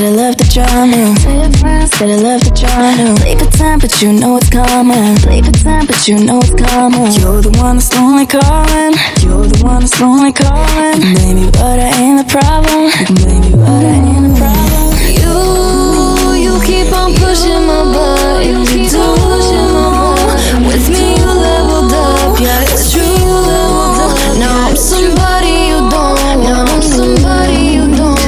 that I love the drama. Tell your friends that I love the drama. Play pretend, but you know it's coming. Play pretend, but you know it's coming. You're the one that's lonely calling. You're the one that's lonely calling. You can blame me, but I ain't the problem. You can blame me, but I ain't the problem. You keep on pushing my butt. You keep on pushing my butt. With me you leveled up, yeah, it's true, you leveled up. Now I'm somebody you don't. Now I'm somebody you don't.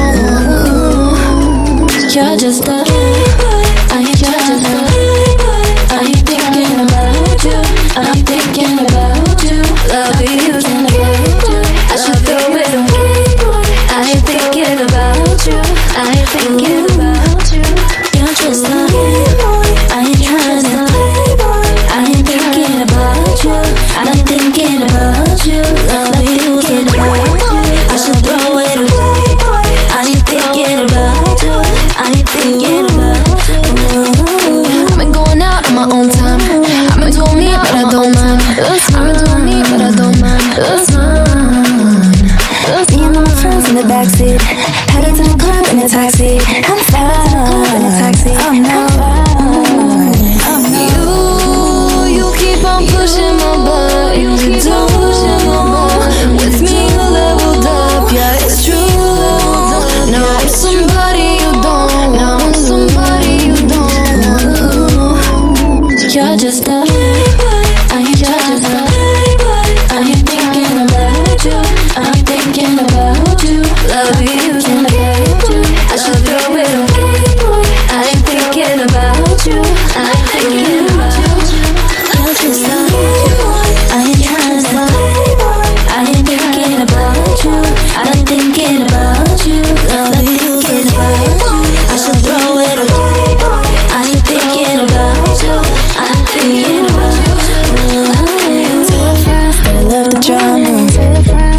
You're just a playboy. I ain't just a playboy. I ain't thinking about you. I'm thinking about you. Loving you's in a playboy. I should throw it away, boy. I ain't thinking about you. I ain't thinking about you. You're just a playboy. I ain't trying to playboy. I ain't thinking about you. I'm thinking about you. Loving you's in a playboy. I should throw it away, boy. I ain't thinking about you. I ain't thinking about you. I've been going out on my own time. I've been doing me, but I don't mind. I've been doing me, but I don't mind. That's mine. Me and all my friends in the backseat, headed to the club in a taxi. I'm fine. I'm not. You keep on pushing my butt. You keep on pushing my butt. With me you leveled up, yeah, it's true, you leveled up. Now I'm somebody you don't. Now I'm somebody you don't. You're just a playboy. I ain't just a playboy. I ain't thinking about you. I'm thinking about you. Loving you's in a playboy. I should throw it away, boy. I ain't thinking about you. I ain't thinking about you. You're just a playboy. I ain't trying to playboy. I ain't thinking about you. I'm thinking about you. Loving you's in a playboy. I should throw it away, boy. I ain't thinking about you. I'm thinking about you. I love the drama.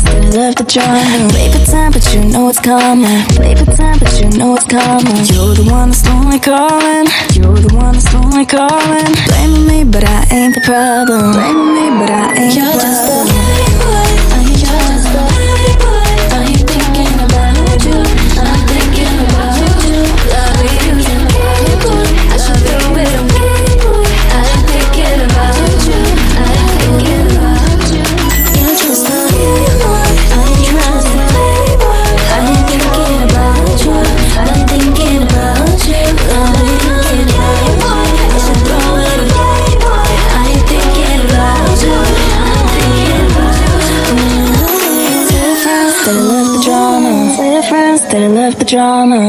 I love the drama. Play pretend, but you know it's coming. Play pretend, but you know it's coming. You're the one that's lonely calling. You're the one that's lonely calling. Blaming me, but I ain't the problem. Blaming me, but I ain't the problem. You're just a playboy. I ain't just a playboy. I ain't thinking about you. I'm thinking about you. Loving you's in a playboy. I should throw it away, boy. I ain't thinking about you. I ain't thinking about you. You're just a playboy. I ain't trying to playboy. I ain't thinking about you. I'm thinking about you. Loving you's in a playboy. I should throw it away, boy. I ain't thinking about you. I'm thinking about you. Tell your friends that I love the drama. Tell your friends that I love the drama.